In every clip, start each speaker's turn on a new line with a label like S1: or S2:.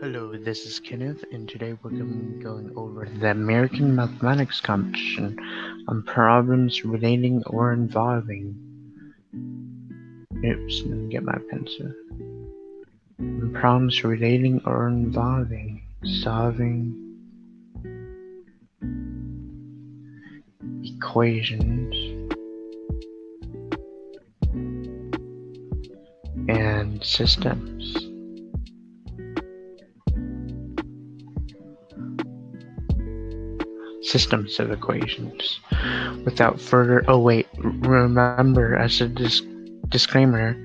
S1: Hello, this is Kenneth, and today we're going to be going over the American Mathematics Competition on problems relating or involving. Oops, let me get my pencil. Problems relating or involving solving equations and systems. Systems of equations. Without further, remember, as a disclaimer,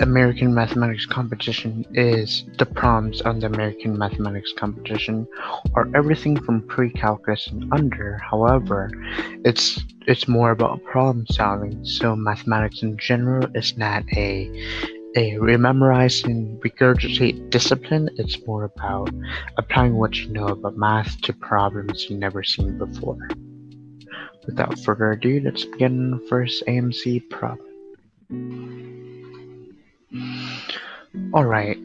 S1: American Mathematics Competition is the problems on the American Mathematics Competition are everything from pre-calculus and under. However, it's more about problem solving. So mathematics in general is not a memorize and regurgitate discipline. It's more about applying what you know about math to problems you've never seen before. Without further ado, let's begin the first AMC problem. Alright,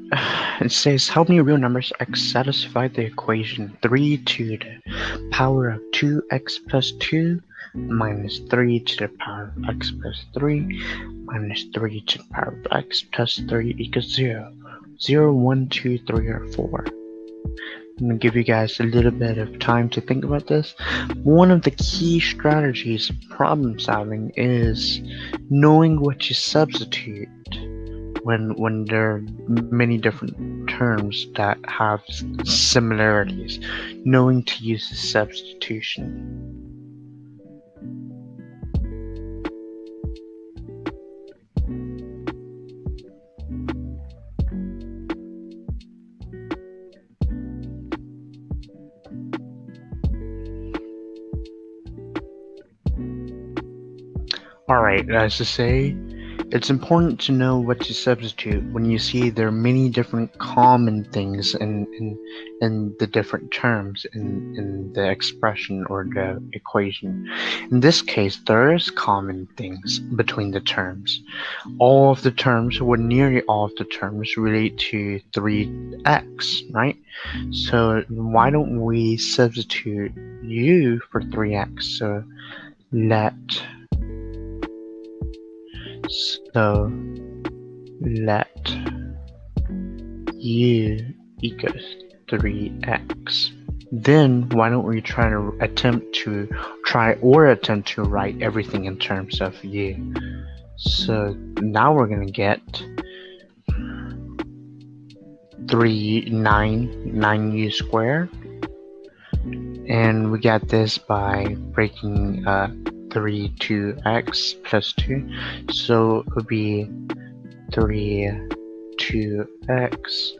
S1: it says how many real numbers x satisfy the equation 3 to the power of 2x plus 2 minus 3 to the power of x plus 3 minus 3 to the power of x plus 3 equals 0. 0, 1, 2, 3, or 4. I'm going to give you guys a little bit of time to think about this. One of the key strategies of problem solving is knowing what you substitute when there are many different terms that have similarities. Knowing to use the substitution. Alright, as to say, it's important to know what to substitute when you see there are many different common things in the different terms in the expression or the equation. In this case, there is common things between the terms. All of the terms, or nearly all of the terms, relate to 3x, right? So why don't we substitute u for 3x? So let u equals 3x. Then why don't we attempt to write everything in terms of u. So now we're gonna get 9u squared, and we got this by breaking 3 to x plus 2, so it would be 3 2x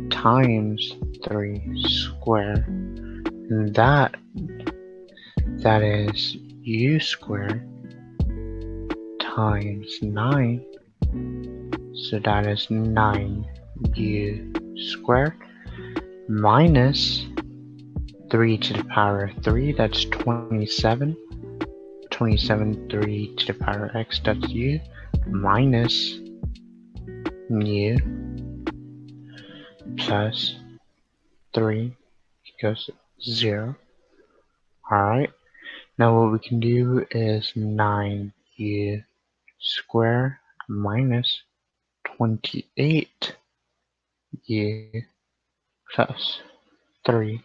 S1: times 3 squared, and that is u squared times 9, so that is 9u squared minus 3 to the power of 3, that's 27. 3 to the power of x, that's u, minus u plus 3 equals 0. Alright, now what we can do is 9u squared minus 28u plus 3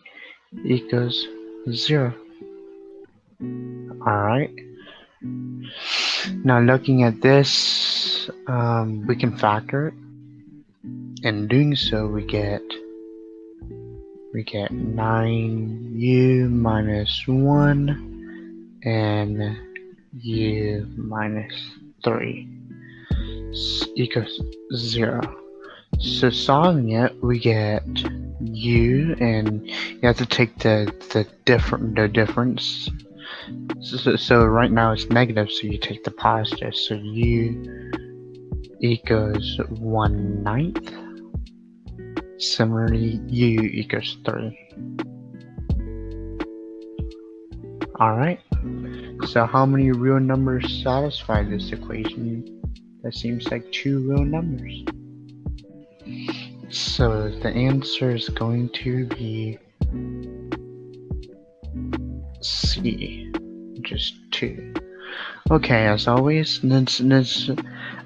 S1: equals 0. Alright, now looking at this, we can factor it. In doing so, we get 9u minus 1 and u minus 3 equals 0. So solving it, we get u, and you have to take the difference. So right now it's negative, so you take the positive. So u equals 1/9. Similarly, u equals 3. Alright, so how many real numbers satisfy this equation? That seems like 2 real numbers. So the answer is going to be C, just 2. Okay, as always, let's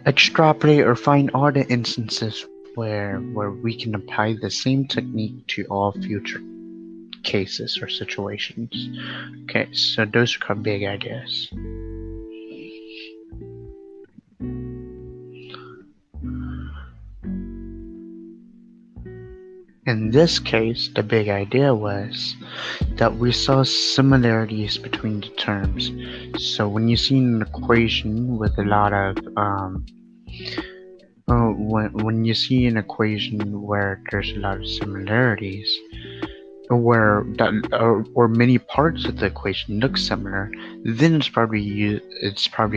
S1: extrapolate or find all the instances where we can apply the same technique to all future cases or situations. Okay, so those are big ideas. In this case, the big idea was that we saw similarities between the terms. So when you see an equation with a lot of when you see an equation where there's a lot of similarities, where that or many parts of the equation look similar, then it's probably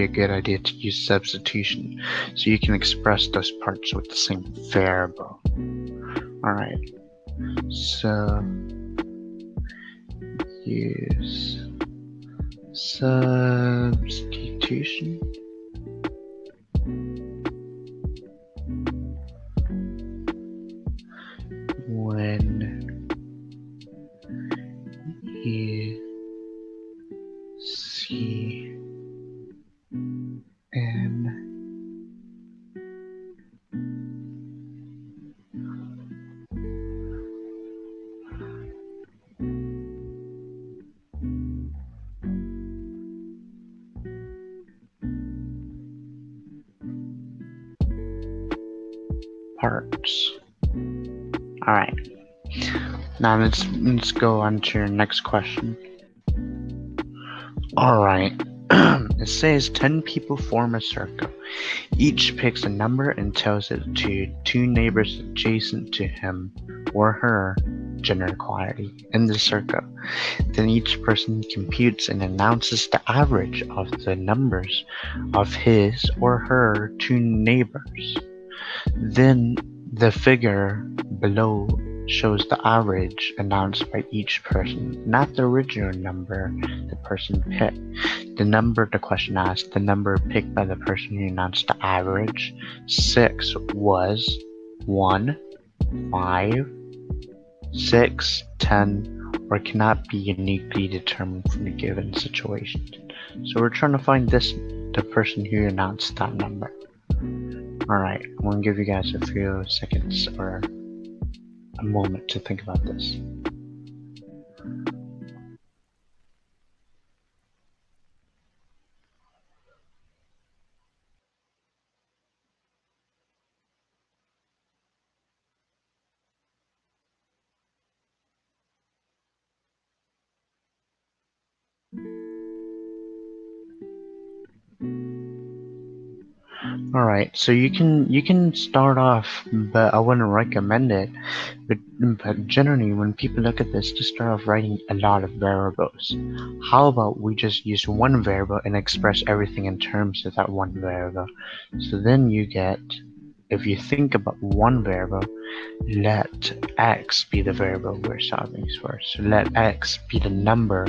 S1: a good idea to use substitution, so you can express those parts with the same variable. All right, so use substitution. When you see an parts. All right. Now let's go on to your next question. All right. It says 10 people form a circle. Each picks a number and tells it to 2 neighbors adjacent to him or her general quantity in the circle. Then each person computes and announces the average of the numbers of his or her 2 neighbors. Then the figure below shows the average announced by each person, not the original number the person picked. The question asked, the number picked by the person who announced the average, 6, was 1, 5, 6, 10, or cannot be uniquely determined from a given situation. So we're trying to find the person who announced that number. Alright, I'm going to give you guys a few seconds or a moment to think about this. Alright, so you can start off, but I wouldn't recommend it. But generally, when people look at this, just start off writing a lot of variables. How about we just use one variable and express everything in terms of that one variable? So then you get, if you think about one variable, let x be the variable we're solving for. So let x be the number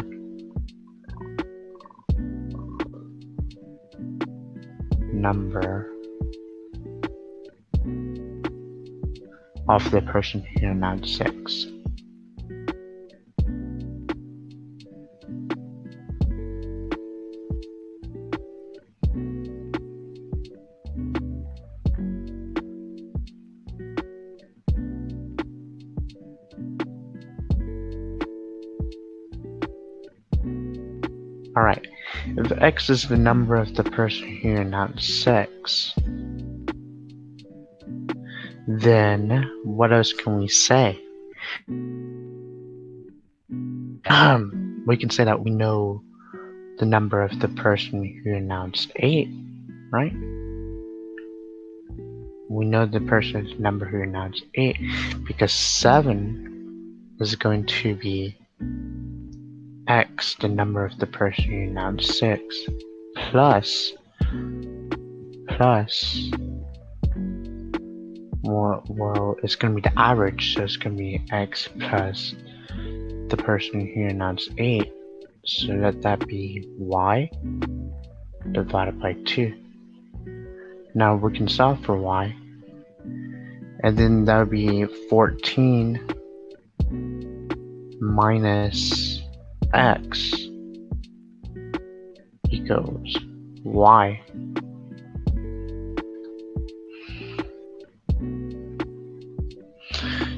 S1: of the person who announced 6. Alright, if x is the number of the person who announced 6, then what else can we say? We can say that we know the number of the person who announced 8, right? We know the person's number who announced 8 because 7 is going to be x, the number of the person who announced 6, plus well, it's going to be the average, so it's going to be x plus the person who announced 8, so let that be y divided by 2. Now we can solve for y. and then that would be 14 minus x equals y.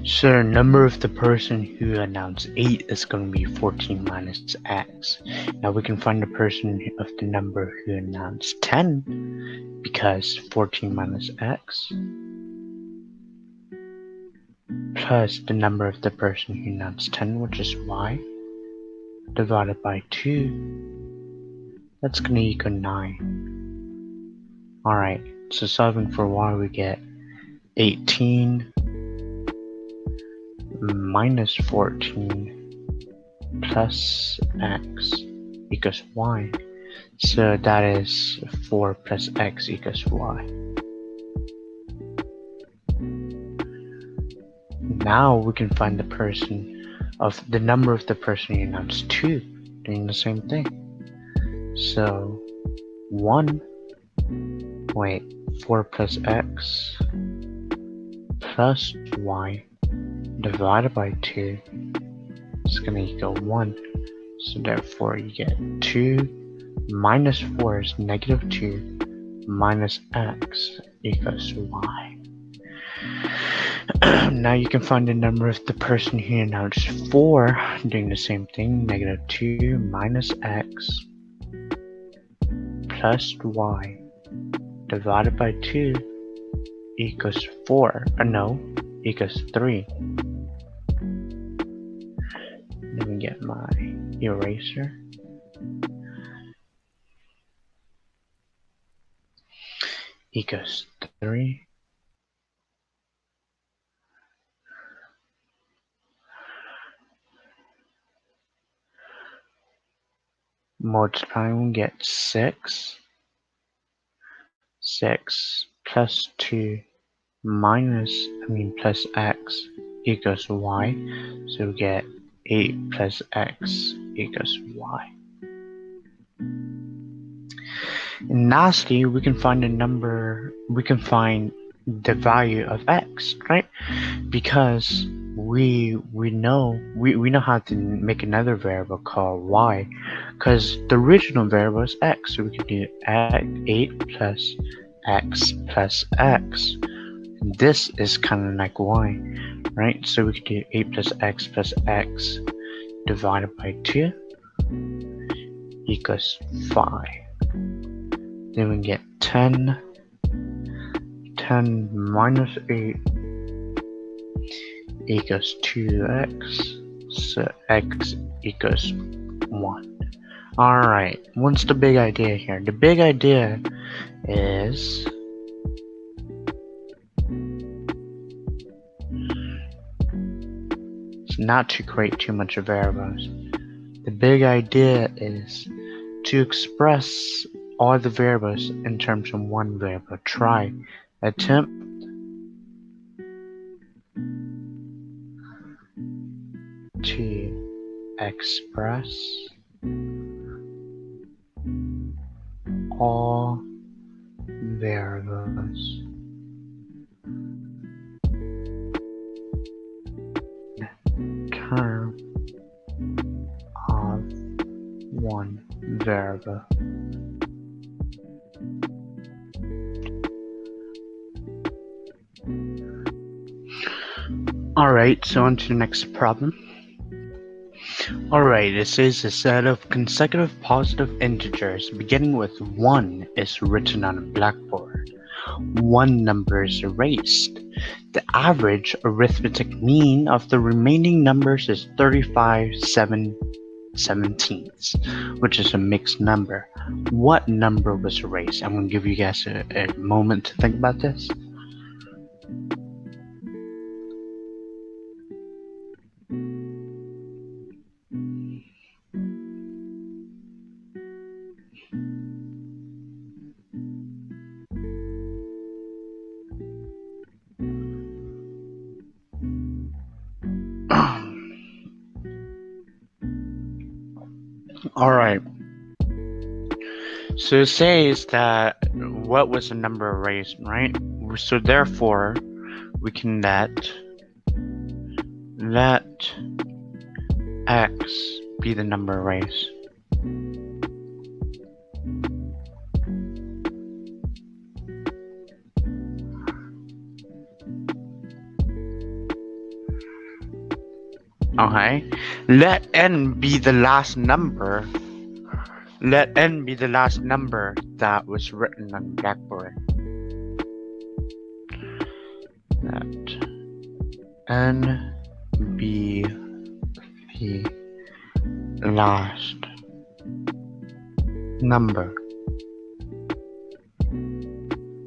S1: So the number of the person who announced 8 is going to be 14 minus x. Now we can find the person of the number who announced 10, because 14 minus x plus the number of the person who announced 10, which is y, divided by 2, that's going to equal 9. Alright, so solving for y, we get 18 minus 14 plus x equals y. So that is 4 plus x equals y. Now we can find the number of the person who announced 2, doing the same thing. So 4 plus x plus y divided by 2 is going to equal 1. So therefore you get 2 minus 4 is negative 2 minus x equals y. Now you can find the number of the person who announced 4, doing the same thing. Negative 2 minus x plus y divided by 2 equals equals 3. Let me get my eraser. Equals 3. Multiplying, we get 6. 6 plus 2 plus x equals y. So we get 8 plus x equals y. And lastly, we can find the value of x, right? Because we know how to make another variable called y, because the original variable is x, so we can do 8 plus x plus x. And this is kind of like y, right? So we can do 8 plus x divided by 2 equals 5. Then we get 10 minus 8 equals 2x, so x equals 1. Alright, what's the big idea here? The big idea is not to create too much variables. The big idea is to express all the variables in terms of one variable. Attempt to express all variables in terms of one variable. Alright, so on to the next problem. Alright, it says a set of consecutive positive integers beginning with 1 is written on a blackboard. One number is erased. The average arithmetic mean of the remaining numbers is 35/17, which is a mixed number. What number was erased? I'm going to give you guys a moment to think about this. Alright, so it says that what was the number erased, right? So therefore, we can let x be the number of rays. Okay, let n be the last number. Let n be the last number that was written on Blackboard. Let n be the last number.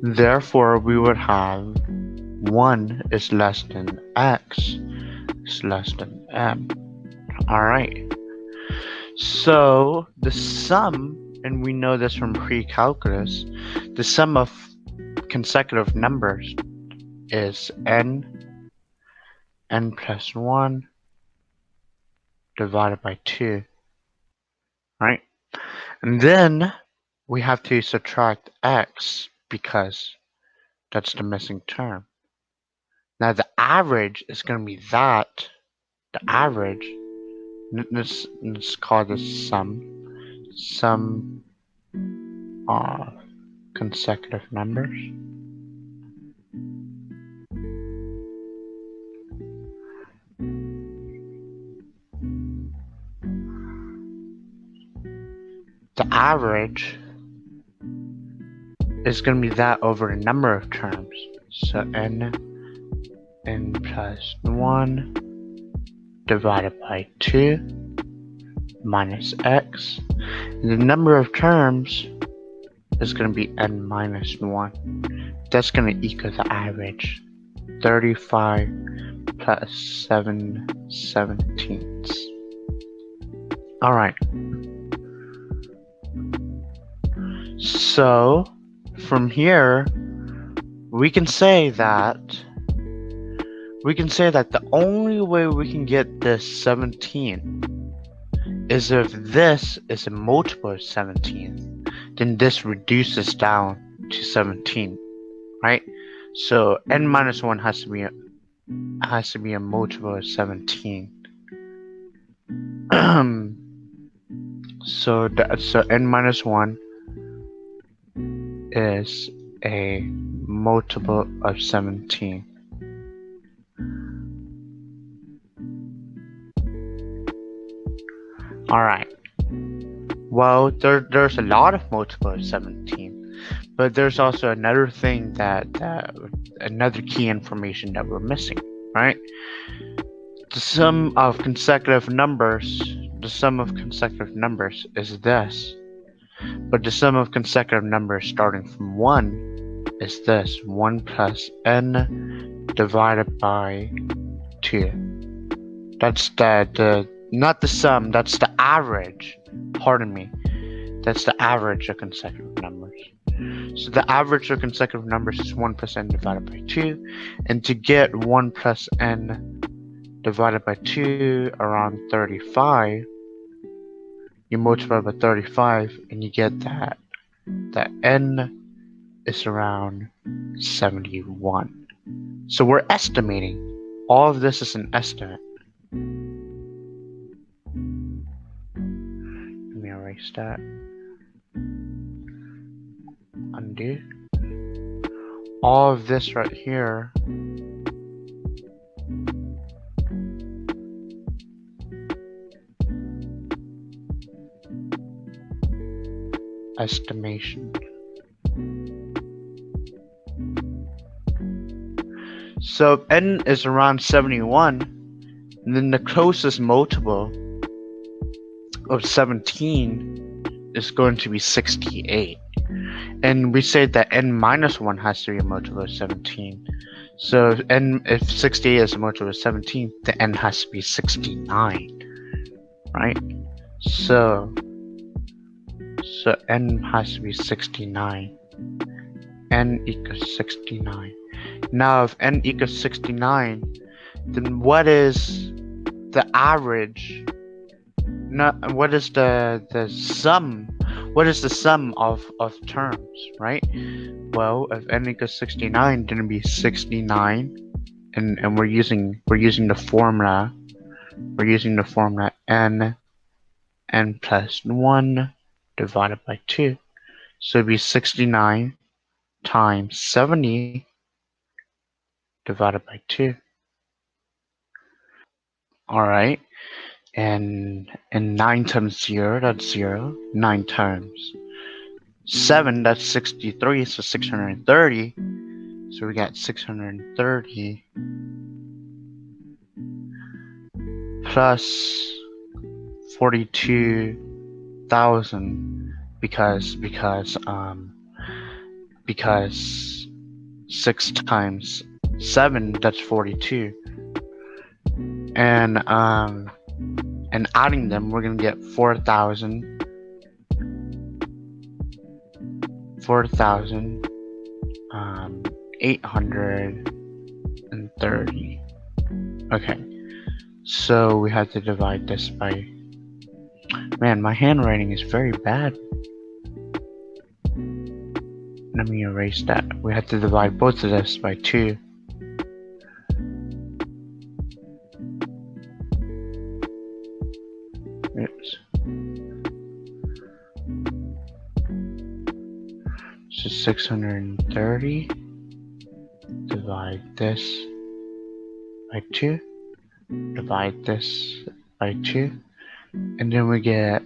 S1: Therefore, we would have 1 is less than x is less than m. Alright. So the sum, and we know this from pre-calculus, the sum of consecutive numbers is n plus 1 divided by 2. Right? And then we have to subtract x because that's the missing term. Now the average is going to be that. The average, let's call this sum of consecutive numbers. The average is going to be that over the number of terms. So n plus 1 divided by 2 minus x. And the number of terms is going to be n minus 1. That's going to equal the average. 35 plus 7/17. Alright. So, from here, we can say that the only way we can get this 17 is if this is a multiple of 17, then this reduces down to 17, right? So n minus 1 has to be a multiple of 17. So n minus 1 is a multiple of 17. Alright. Well, there's a lot of multiples of 17, but there's also another thing another key information that we're missing, right? The sum of consecutive numbers is this, but the sum of consecutive numbers starting from 1 is this, 1 plus n divided by 2. That's not the sum, that's the average. Pardon me. That's the average of consecutive numbers. So the average of consecutive numbers is 1 plus n divided by 2. And to get 1 plus n divided by 2 around 35, you multiply by 35 and you get that n is around 71. So we're estimating. All of this is an estimate. Let me erase that. Undo. All of this right here estimation. So if n is around 71, and then the closest multiple of 17 is going to be 68. And we say that n minus 1 has to be a multiple of 17. So if 68 is a multiple of 17, the n has to be 69. Right? So n has to be 69. N equals 69. Now if n equals 69, then what is the average? What is the sum? What is the sum of terms, right? Well, if n equals 69, then it'd be 69 and we're using the formula n plus 1 divided by 2. So it'd be 69 times 70 divided by 2. Alright, and 9 times 0, that's 0. 9 times 7, that's 63, so 630. So we got 630 plus 42,000 because 6 times 7, that's 42. And adding them, we're gonna get 4,830. Okay, so we have to divide this by. Man, my handwriting is very bad. Let me erase that. We have to divide both of this by 2. Oops. So 630 divide this by 2, divide this by 2, and then we get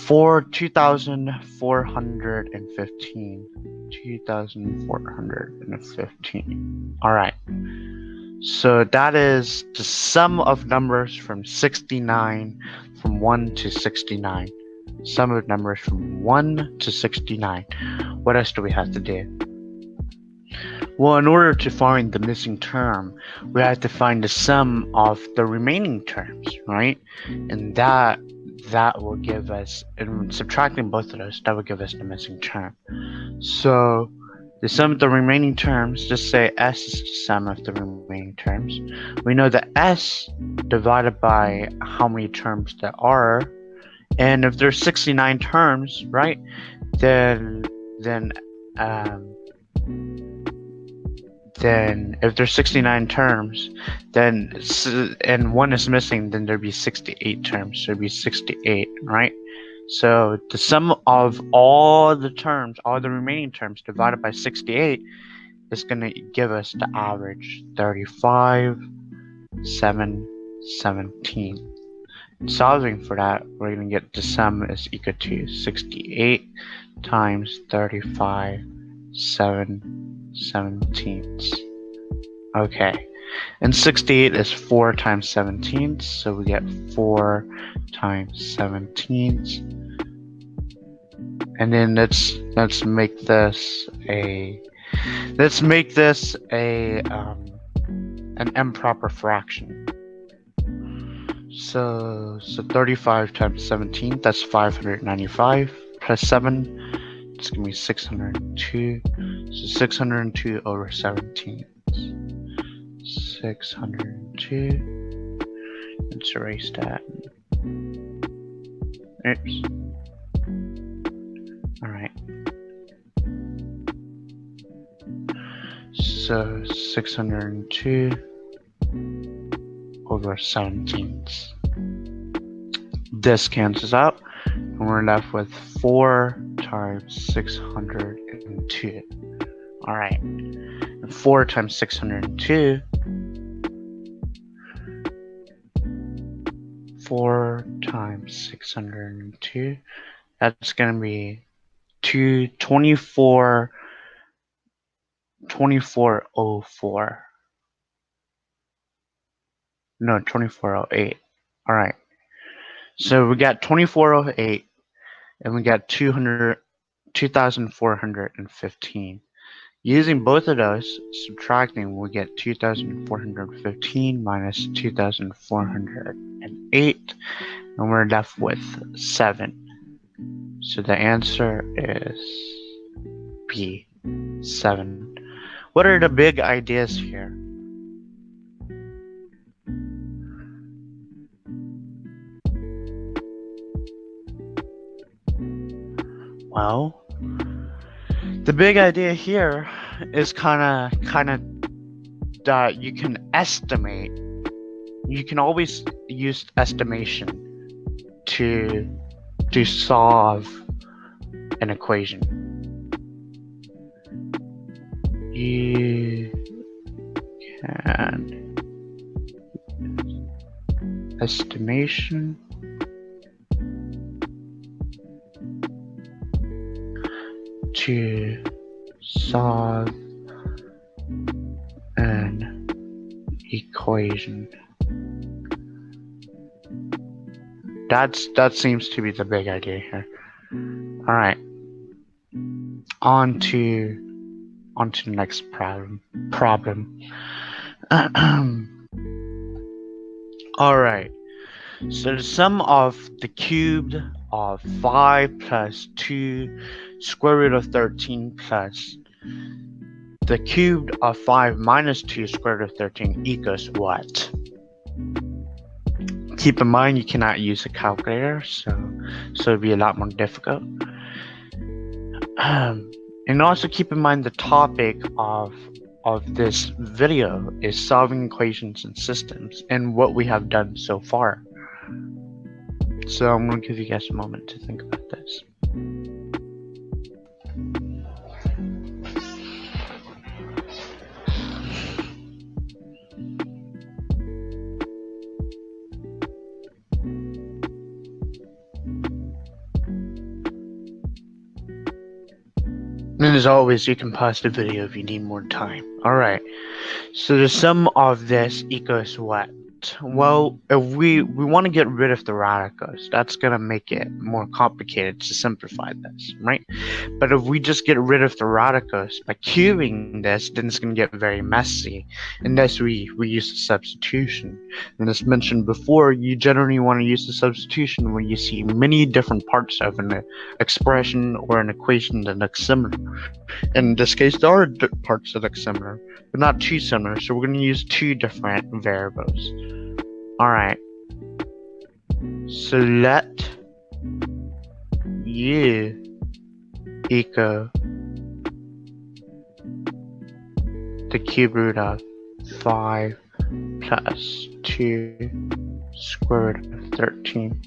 S1: 2,415. 2,415. Alright. So that is the sum of numbers from 69, from 1 to 69. Sum of numbers from 1 to 69. What else do we have to do? Well, in order to find the missing term, we have to find the sum of the remaining terms, right? And that will give us, and subtracting both of those, that will give us the missing term. So the sum of the remaining terms, just say S is the sum of the remaining terms. We know that S divided by how many terms there are, and if there's 69 terms, right, then if there's 69 terms, then and one is missing, then there'd be 68 terms. So it'd be 68, right? So the sum of all the terms, all the remaining terms divided by 68 is going to give us the average 35,717. Solving for that, we're going to get the sum is equal to 68 times 35,717. Okay, and 68 is 4 times 17, so we get 4 times 17. And then let's make this an improper fraction. So 35 times 17, that's 595, plus 7, it's gonna be 602. So 602 over 17. 602. Let's erase that. Oops. Alright. So 602 over 17. This cancels out, and we're left with 4 times 602. Alright. 4 times 602. 4 times 602. That's going to be 2404. No, 2408. Alright. So we got 2408, and we got 2,415. Using both of those, subtracting, we get 2,415 minus 2,408, and we're left with 7. So the answer is B, 7. What are the big ideas here? Well, the big idea here is kind of that you can estimate. You can always use estimation to solve an equation. You can estimation to solve an equation. That seems to be the big idea here. All right. On to the next problem. All right. So the sum of the cubed of 5 plus 2 square root of 13 plus the cubed of 5 minus 2 square root of 13 equals what? Keep in mind you cannot use a calculator, so it'll be a lot more difficult. And also keep in mind the topic of this video is solving equations and systems and what we have done so far. So I'm going to give you guys a moment to think about this. And as always, you can pause the video if you need more time. Alright, so the sum of this equals what? Well, if we want to get rid of the radicals, that's going to make it more complicated to simplify this, right? But if we just get rid of the radicals by cubing this, then it's going to get very messy. Unless we use a substitution. And as mentioned before, you generally want to use the substitution when you see many different parts of an expression or an equation that look similar. In this case, there are parts that look similar, but not too similar, so we're going to use two different variables. Alright, so let u equal the cube root of 5 plus 2 square root of 13.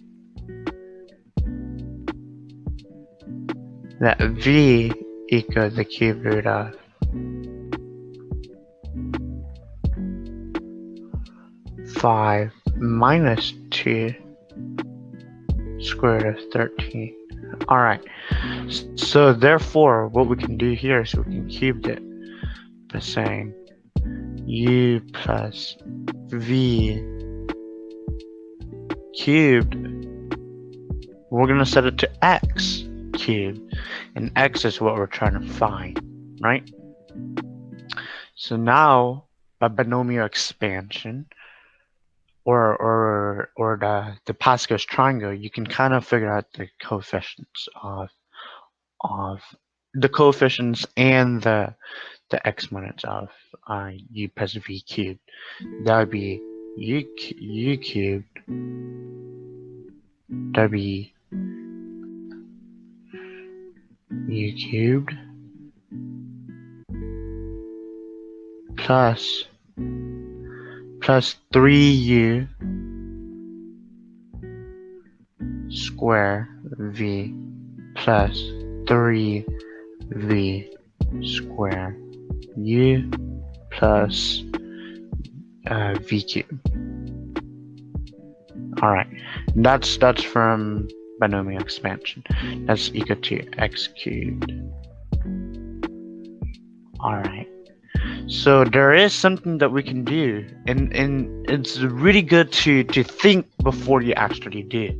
S1: Let v equal the cube root of 5 minus 2 square root of 13. Alright, so therefore what we can do here is we can cube it by saying u plus v cubed. We're going to set it to x cubed, and x is what we're trying to find, right? So now by binomial expansion or the Pascal's triangle, you can kind of figure out the coefficients of the coefficients and the exponents of u plus v cubed. That would be u cubed. That would be u cubed plus 3u square v plus 3v square u plus v cubed. Alright, that's from binomial expansion. That's equal to x cubed. Alright, so there is something that we can do, and it's really good to think before you actually do.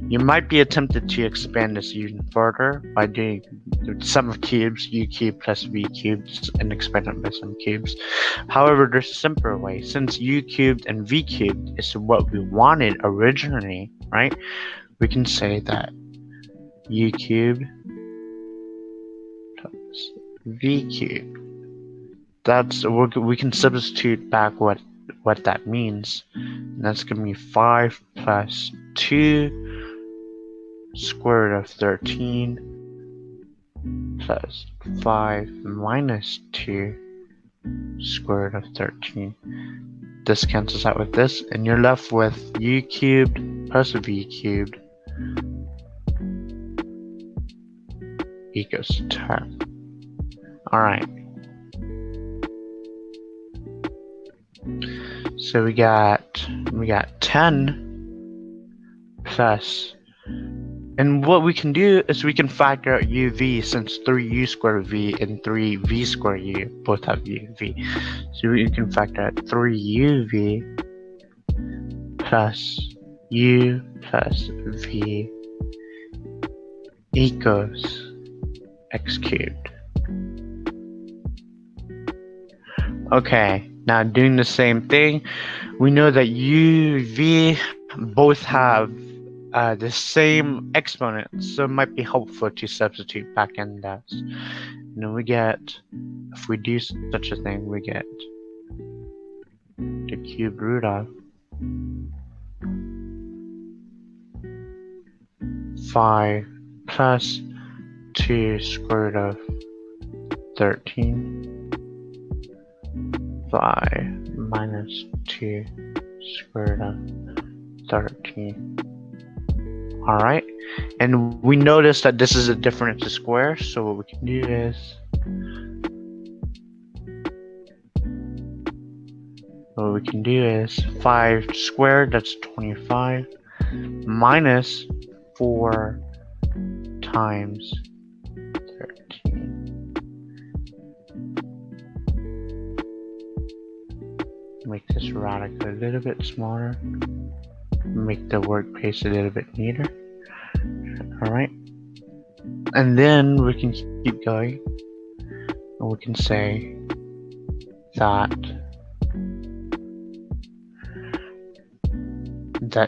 S1: You might be tempted to expand this even further by doing the sum of cubes, u cubed plus v cubed, and expand it by some cubes. However, there's a simpler way. Since u cubed and v cubed is what we wanted originally, right? We can say that u cubed plus v cubed. We can substitute back what that means. And that's going to be 5 plus 2 square root of 13 plus 5 minus 2 square root of 13. This cancels out with this, and you're left with u cubed plus v cubed equals 10. Alright. So we got 10 plus, and what we can do is we can factor out uv, since 3u squared v and 3v squared u both have uv. So we can factor out 3uv plus u plus v equals x cubed. Okay, now doing the same thing, we know that u, v both have the same exponent, so it might be helpful to substitute back in that. And then we get, if we do such a thing, we get the cube root of 5 plus 2 square root of 13. 5 minus 2 square root of 13. Alright, and we notice that this is a difference to square, so what we can do is 5 squared, that's 25, minus 4 times 13. Make this radical a little bit smaller. Make the workspace a little bit neater. Alright. And then we can keep going. And we can say that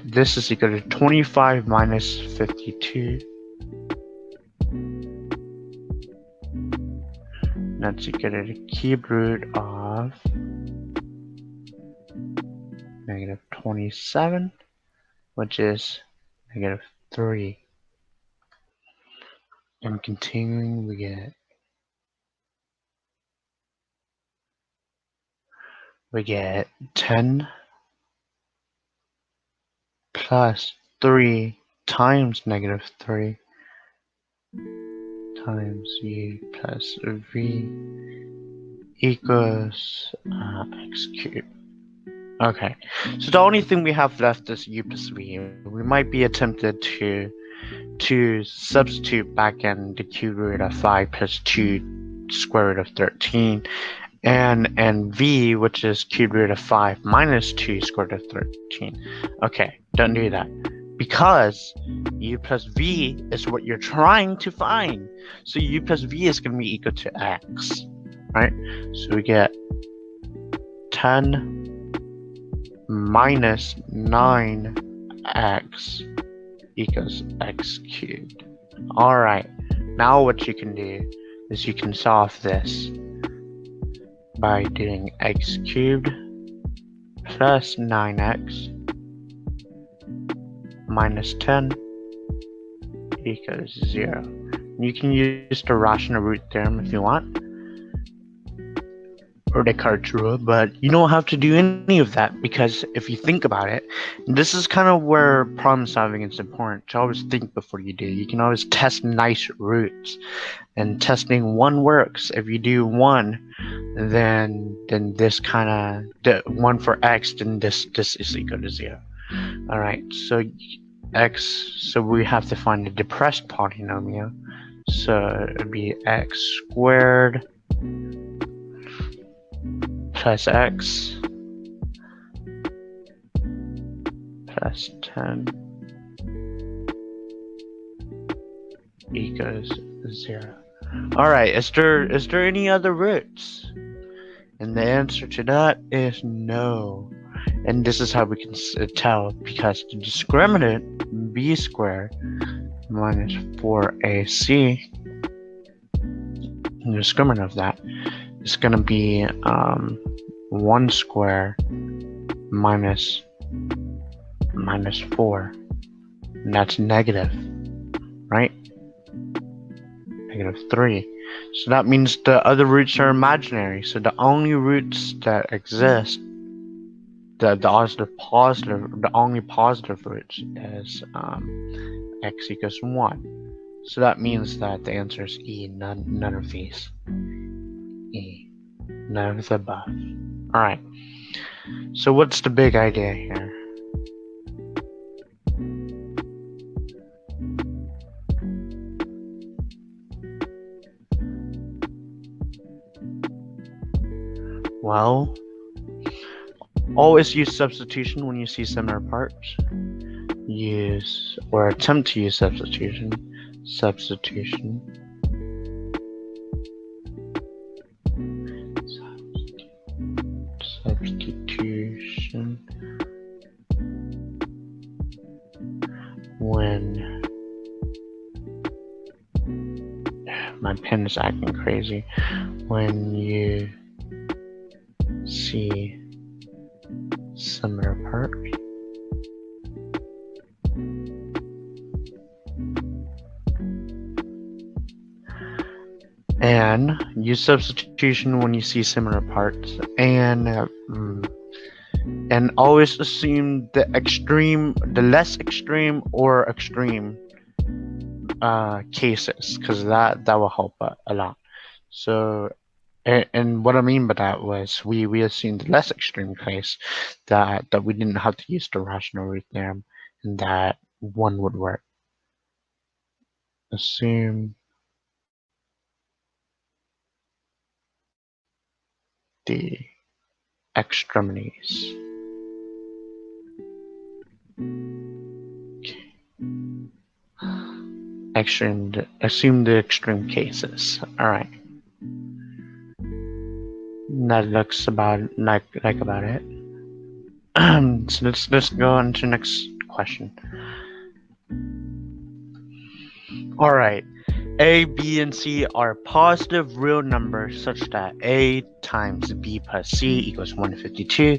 S1: this is equal to 25 minus 52. That's equal to the cube root of negative 27, which is negative 3. And continuing, we get 10 plus 3 times negative 3 times u plus v equals x cubed. Okay, so the only thing we have left is u plus v. We might be tempted to substitute back in the cube root of 5 plus 2 square root of 13, and v, which is cube root of 5 minus 2 square root of 13. Okay, don't do that, because u plus v is what you're trying to find. So u plus v is going to be equal to x, right? So we get 10 minus 9x equals x cubed. Alright, now what you can do is you can solve this by doing x cubed plus 9x minus 10 equals 0. You can use the rational root theorem if you want, or Descartes' rule, but you don't have to do any of that, because if you think about it, this is kind of where problem solving is important, to always think before you do. You can always test nice roots, and testing one works. If you do 1, then this kind of, the 1 for x, then this is equal to 0. Alright, so so we have to find the depressed polynomial, so it would be x squared plus x plus 10 equals 0. Alright, is there any other roots? And the answer to that is no. And this is how we can tell, because the discriminant b squared minus 4ac, the discriminant of that is going to be 1 square minus 4, and that's negative, right? Negative 3. So that means the other roots are imaginary. So the only roots that exist, the only positive roots is x equals 1. So that means that the answer is E, none of these. E, none of the above. Alright, so what's the big idea here? Well, always use substitution when you see similar parts. Use, or attempt to use substitution. Substitution when my pen is acting crazy. When you see similar parts. And use substitution when you see similar parts, and always assume the less extreme or extreme cases, because that will help a lot. So, and what I mean by that was we assumed the less extreme case, that we didn't have to use the rational root theorem, and that one would work. Assume the extremities. Okay. Assume the extreme cases. All right. That looks about about it. So let's go on to the next question. All right. A, B, and C are positive real numbers such that A times B plus C equals 152,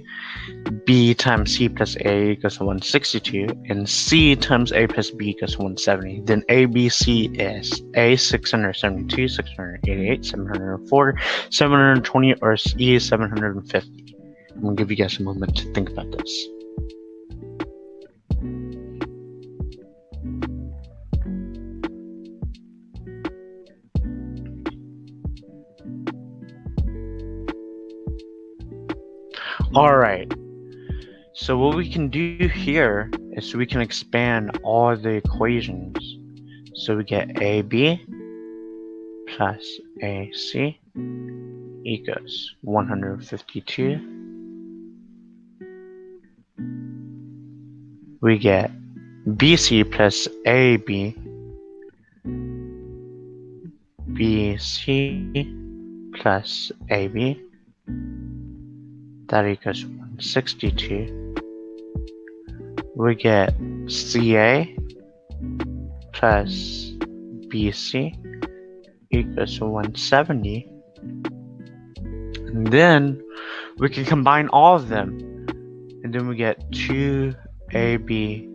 S1: B times C plus A equals 162, and C times A plus B equals 170. Then A, B, C is A 672, 688, 704, 720, or E 750. I'm gonna give you guys a moment to think about this. Alright, so what we can do here is we can expand all the equations. So we get AB plus AC equals 152. We get BC plus AB, BC plus AB, that equals 162. We get CA plus BC equals 170. And then we can combine all of them. And then we get 2AB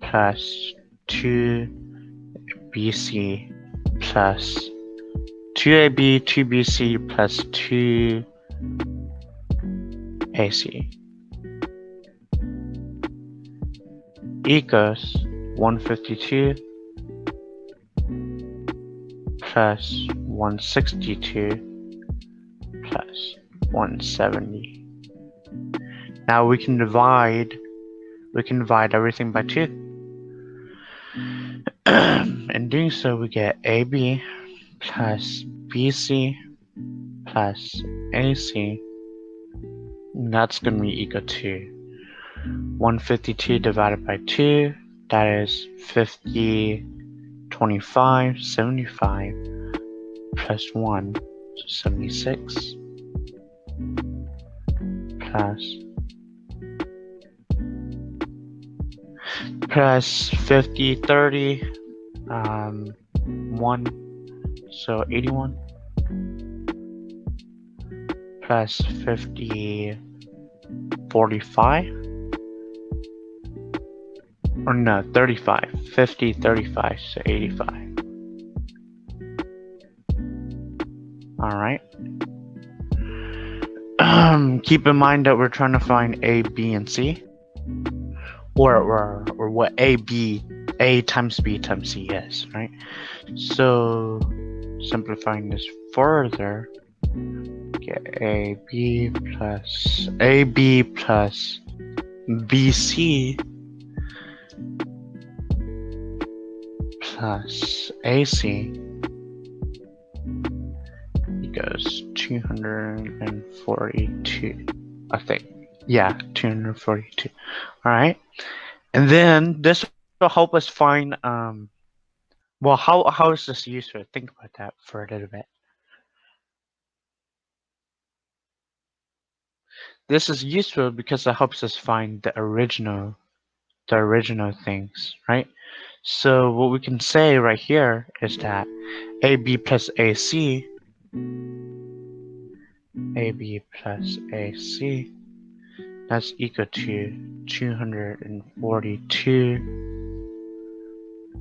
S1: plus 2BC plus 2AB, 2BC plus 2AC equals 152 plus 162 plus 170. Now we can divide everything by 2. In doing so, we get AB plus BC plus AC. And that's going to be equal to 152 divided by 2. That is 50, 25, 75 plus 1, so 76 plus 50, 30, 1, so 81 plus 50, 45, or no, 35, 50, 35, so 85. Alright. Keep in mind that we're trying to find A, B, and C. Or what A times B times C is, right? So simplifying this further, get AB plus BC plus AC equals 242, I think. Yeah, 242. Alright. And then this will help us find well, how is this useful? Think about that for a little bit. This is useful because it helps us find the original things, right? So what we can say right here is that AB plus AC that's equal to 242.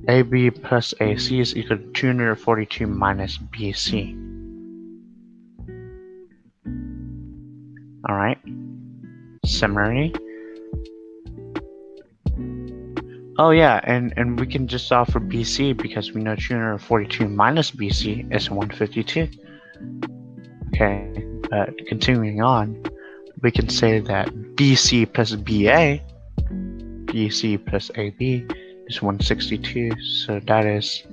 S1: AB plus AC is equal to 242 minus BC. Alright. Similarly. Oh yeah, and we can just solve for BC because we know 242 minus BC is 152. Okay, but continuing on, we can say that BC plus AB is 162. So that is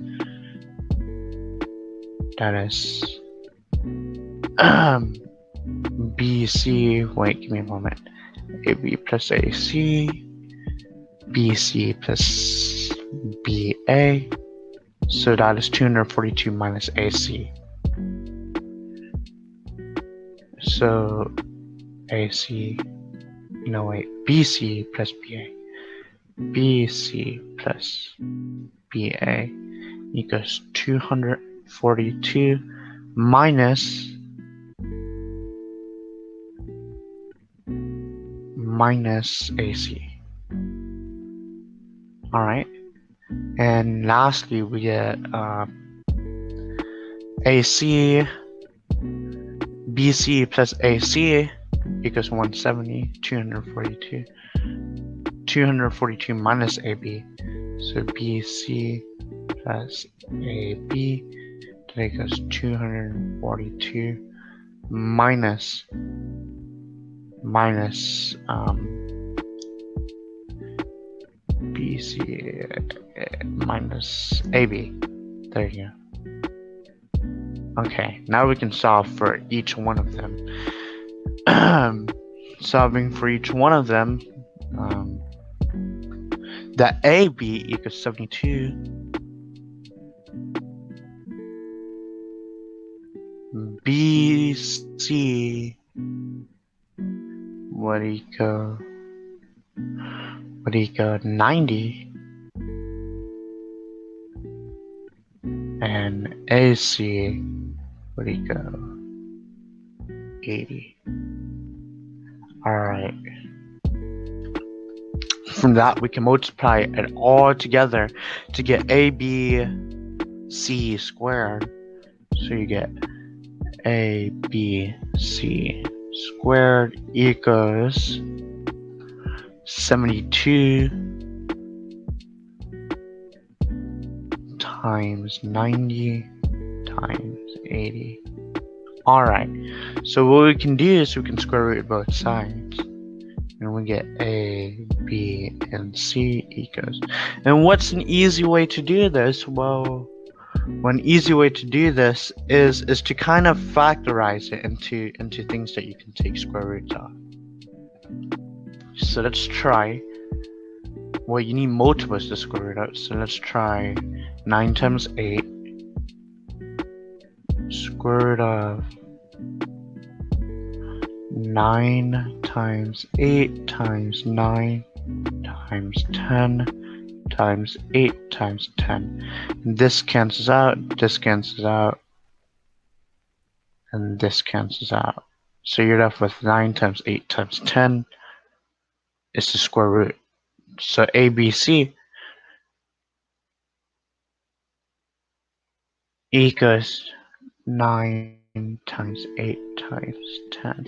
S1: BC. Wait, give me a moment. AB plus AC, BC plus BA. So that is 242 minus AC. So AC, no wait, BC plus BA. BC plus BA equals 242 minus AC. Alright. And lastly, we get AC, BC plus AC equals 170, 242 minus AB. So BC plus AB that equals 242 minus BC minus AB. There you go. Okay, now we can solve for each one of them. Solving for each one of them, that AB equals 72. BC would equal 90. And AC would equal 80. Alright. From that, we can multiply it all together to get ABC squared. So you get ABC squared equals 72 times 90 times 80. Alright, so what we can do is we can square root both sides. And we get A, B, and C equals. And what's an easy way to do this? Well, one easy way to do this is to kind of factorize it into things that you can take square roots of. So let's try. Well, you need multiples to square root out. So let's try 9 times 8 square root of 9 times 8 times 9 times 10 times 8 times 10. And this cancels out, this cancels out, and this cancels out. So you're left with 9 times 8 times 10 is the square root. So ABC equals 9 times 8 times 10.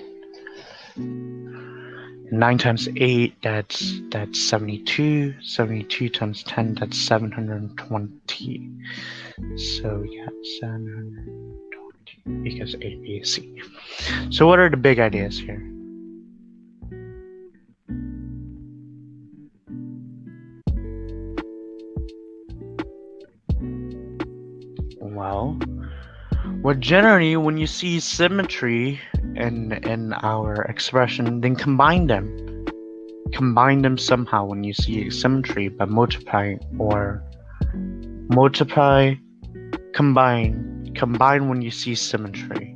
S1: 9 times 8, that's 72. 72 times 10, that's 720. So we got 720 because A, B, C. So what are the big ideas here? Well, generally when you see symmetry in our expression, then combine them. Combine them somehow when you see symmetry by multiplying, or multiply, combine when you see symmetry.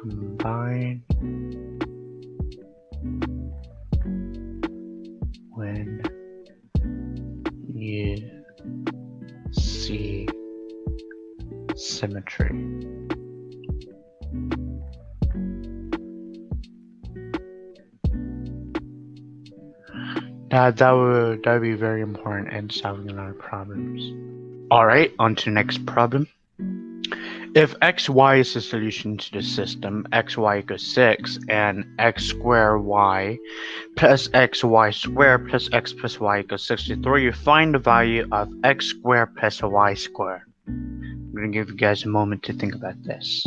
S1: Combine when you see symmetry. That would be very important in solving our problems. Alright, on to the next problem. If xy is the solution to the system, xy equals 6, and x squared y plus xy squared plus x plus y equals 63, you find the value of x squared plus y squared. I'm going to give you guys a moment to think about this.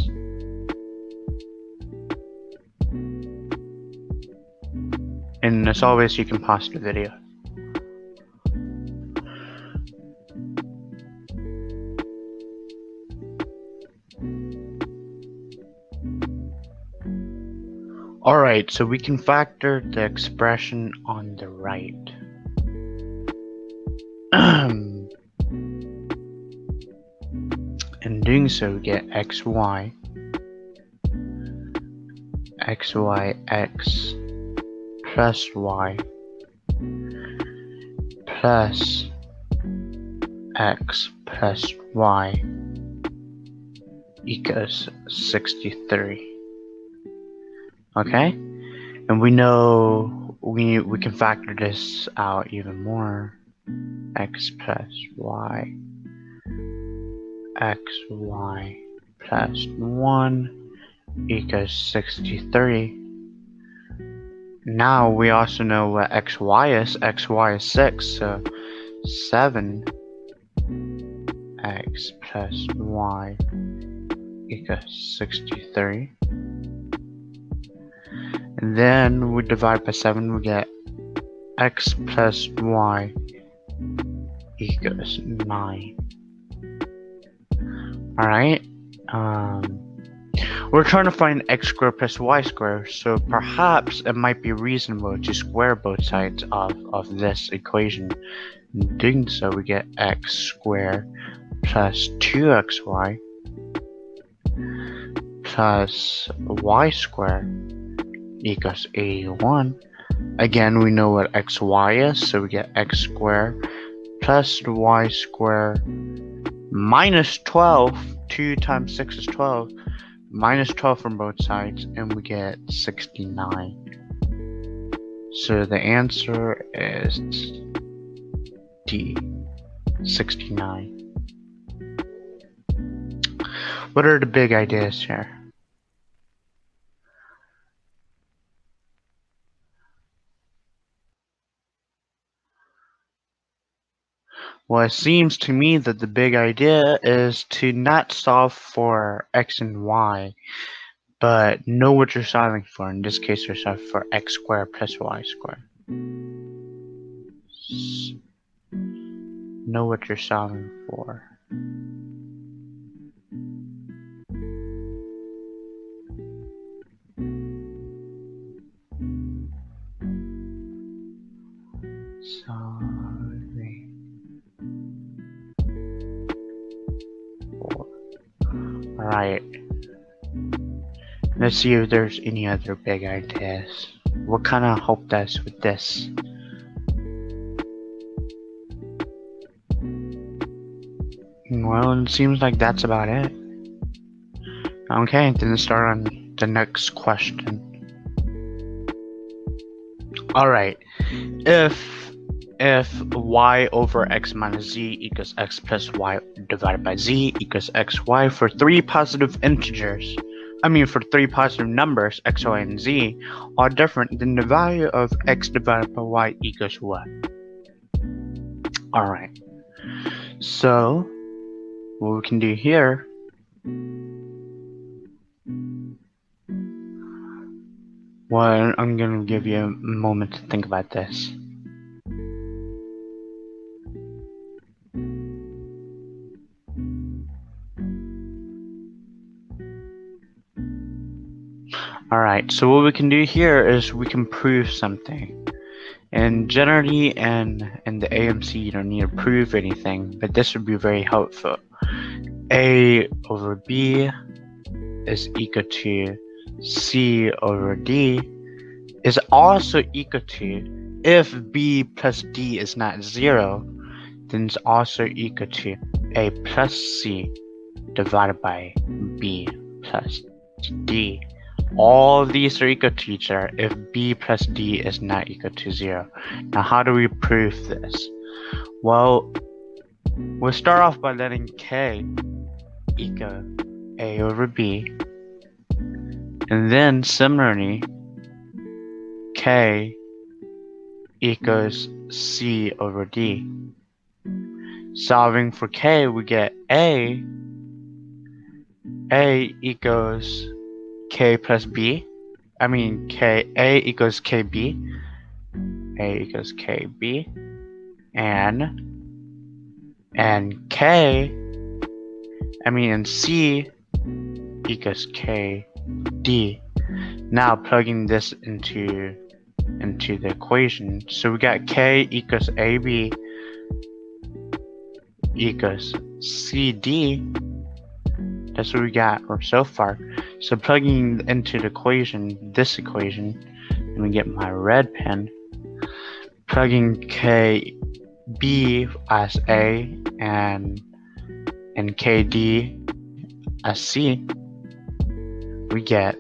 S1: And as always, you can pause the video. Alright, so we can factor the expression on the right. In doing so, we get xy x plus y plus x plus y equals 63. Okay, and we know we can factor this out even more. X plus y, xy plus 1 equals 63. Now we also know what xy is. Xy is 6, so 7 x plus y equals 63. And then we divide by 7, we get x plus y equals 9. Alright, we're trying to find x squared plus y squared, so perhaps it might be reasonable to square both sides of this equation. In doing so, we get x squared plus 2xy plus y squared equals 81. Again, we know what xy is, so we get x squared plus y squared minus 12. 2 times 6 is 12. Minus 12 from both sides, and we get 69. So the answer is D, 69. What are the big ideas here? Well, it seems to me that the big idea is to not solve for x and y, but know what you're solving for. In this case, you're solving for x squared plus y squared. Know what you're solving for. Solving for. Alright. Let's see if there's any other big ideas. What kind of help does with this? Well, it seems like that's about it. Okay, then let's start on the next question. Alright, if if y over x minus z equals x plus y divided by z equals xy for three positive integers, for three positive numbers, x, y, and z, are different, then the value of x divided by y equals what? Alright, so what we can do here, well, I'm going to give you a moment to think about this. Alright, so what we can do here is we can prove something. And generally in the AMC you don't need to prove anything, but this would be very helpful. A over B is equal to C over D is also equal to, if B plus D is not 0, then it's also equal to A plus C divided by B plus D. All of these are equal to each other if B plus D is not equal to 0. Now how do we prove this? Well, we'll start off by letting K equal A over B, and then similarly K equals C over D. Solving for K, we get A equals K plus B. A equals KB. A equals KB. And C equals KD. Now plugging this into the equation, so we got K equals AB equals CD. That's what we got so far. So plugging into the equation, let me get my red pen. Plugging KB as A and KD as C, we get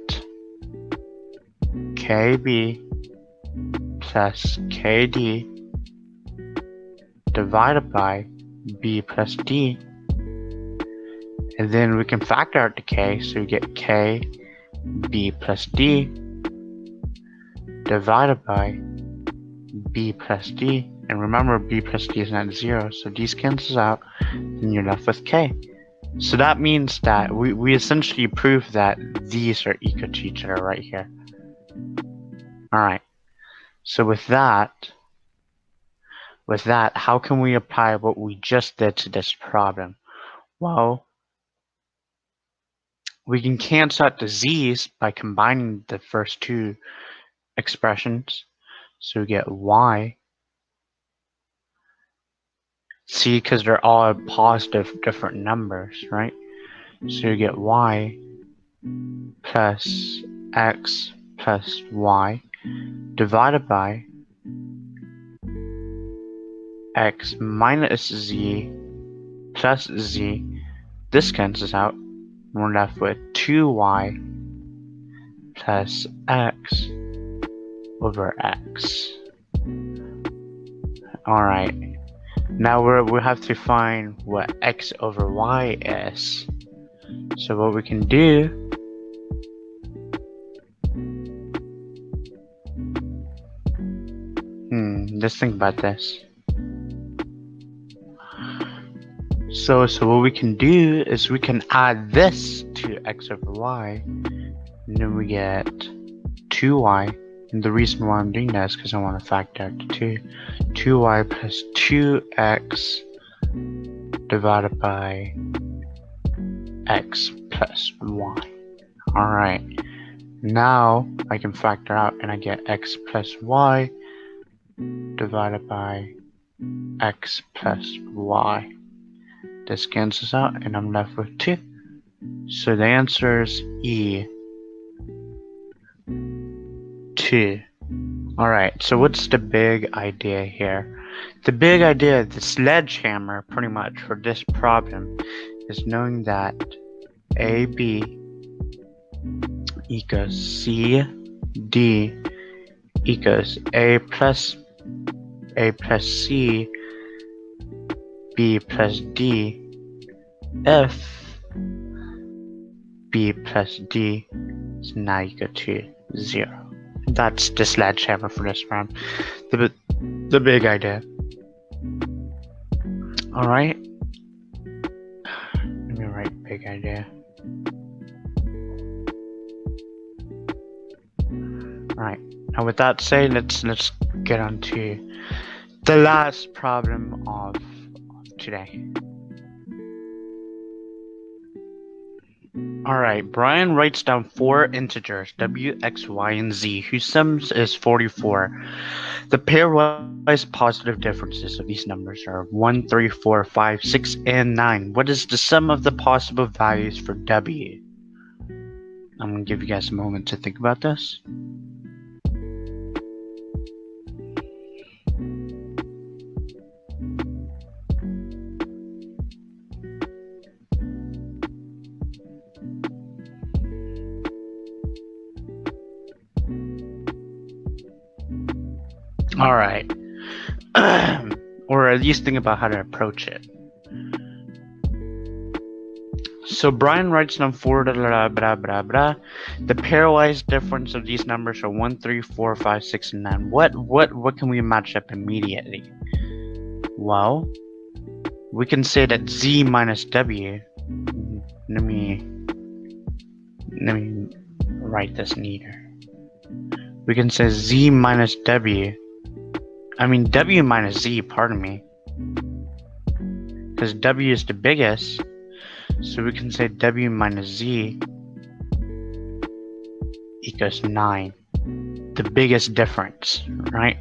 S1: KB plus KD divided by B plus D. And then we can factor out the K, so we get K B plus D divided by B plus D. And remember, B plus D is not 0, so these cancels out, and you're left with K. So that means that we essentially prove that these are equal to each other right here. Alright, so with that, how can we apply what we just did to this problem? Well, we can cancel out the z's by combining the first two expressions. So we get y. See, because they're all positive different numbers, right? So you get y plus x plus y divided by x minus z plus z. This cancels out. We're left with 2y plus x over x. Alright, now we have to find what x over y is. So what we can do, let's think about this. So what we can do is we can add this to x over y, and then we get 2y. And the reason why I'm doing that is because I want to factor out the 2. 2y plus 2x divided by x plus y. Alright, now I can factor out and I get x plus y divided by x plus y. This cancels out and I'm left with 2. So the answer is E, 2. Alright, so what's the big idea here? The big idea, the sledgehammer pretty much for this problem, is knowing that AB equals CD equals A plus A plus C, B plus D, if B plus D is not equal to 0. That's the sledgehammer for this round. The big idea. Alright. Let me write big idea. Alright. Now with that said, let's get on to the last problem of today. Alright, Brian writes down 4 integers, w, x, y, and z, whose sums is 44. The pairwise positive differences of these numbers are 1, 3, 4, 5, 6, and 9. What is the sum of the possible values for w? I'm going to give you guys a moment to think about this. Alright. Or at least think about how to approach it. So Brian writes down 4 blah blah blah blah. The pairwise difference of these numbers are 1, 3, 4, 5, 6, and 9. What can we match up immediately? Well, we can say that z minus w. Let me write this neater. We can say z minus w. I mean w minus z, pardon me. Because w is the biggest. So we can say w minus z equals 9. The biggest difference, right?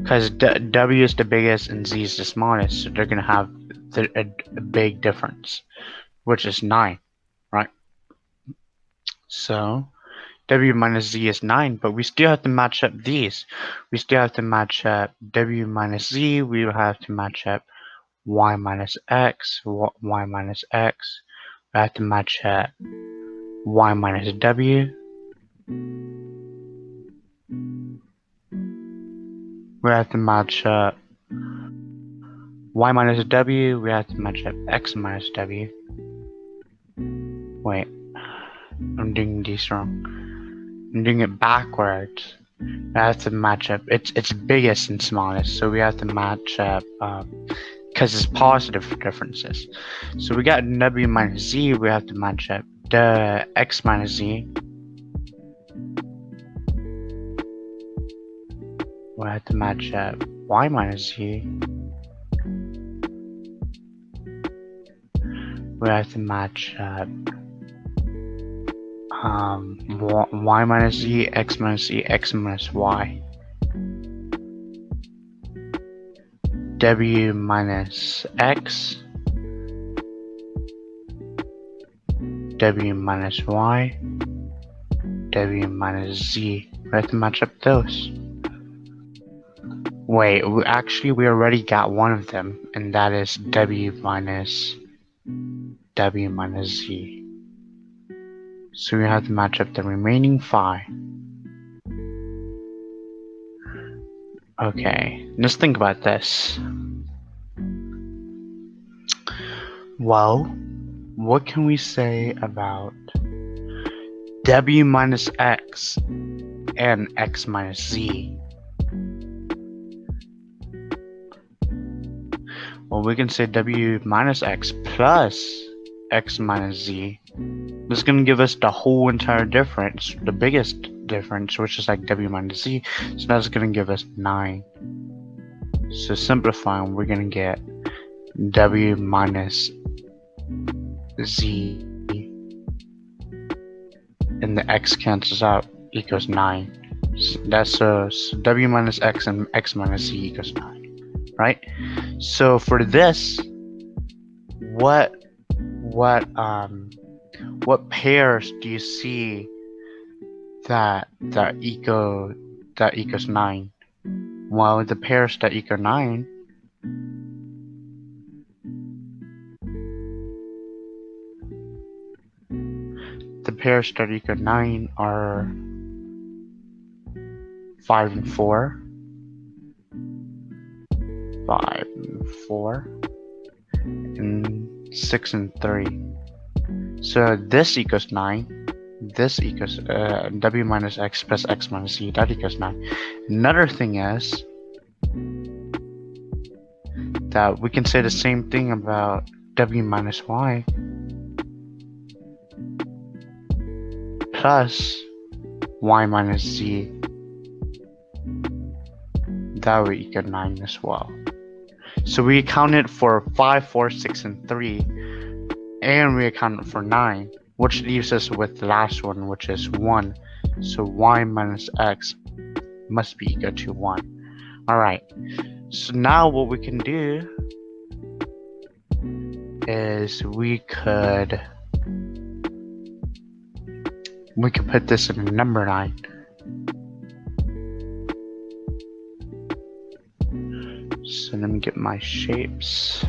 S1: Because w is the biggest and z is the smallest, so they're going to have a big difference, which is 9, right? So w minus z is 9, but we still have to match up these. We still have to match up w minus z, we will have to match up y minus x, y minus x. We have to match up y minus w. We have to match up y minus w. We have to match up x minus w. Wait, I'm doing this wrong. I'm doing it backwards. We have to match up. It's biggest and smallest, so we have to match up because it's positive differences. So we got w minus z. We have to match up the x minus z. We have to match up y minus z. We have to match up y minus z, x minus z, x minus y. W minus x, w minus y, w minus z. We have to match up those. Wait, we already got one of them, and that is w minus z. So we have to match up the remaining 5. Okay, let's think about this. Well, what can we say about w minus x and x minus z? Well, we can say w minus x plus x minus z. This is going to give us the whole entire difference, the biggest difference, which is like w minus z. So that's going to give us 9. So simplifying, we're going to get w minus z, and the x cancels out, equals 9. So that's so w minus x and x minus z equals 9, right? So for this, what pairs do you see that equals 9? Well, the pairs that equal 9 are 5 and 4, 5 and 4, and 6 and 3. So this equals 9. This equals w minus x plus x minus z. That equals 9. Another thing is that we can say the same thing about w minus y plus y minus z. That would equal 9 as well. So we accounted for 5, 4, 6, and 3, and we accounted for 9, which leaves us with the last one, which is 1. So y minus x must be equal to 1. Alright, so now what we can do is we could put this in a number line. So let me get my shapes.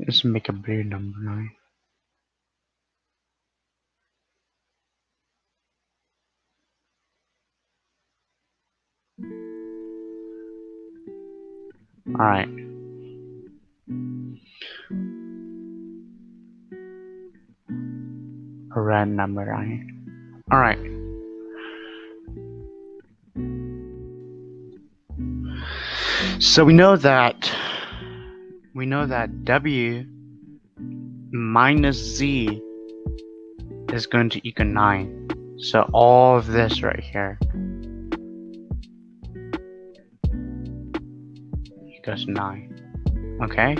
S1: Let's make a blue number line. Alright. A red number line. Alright. So we know that w minus z is going to equal 9. So all of this right here equals 9. Okay?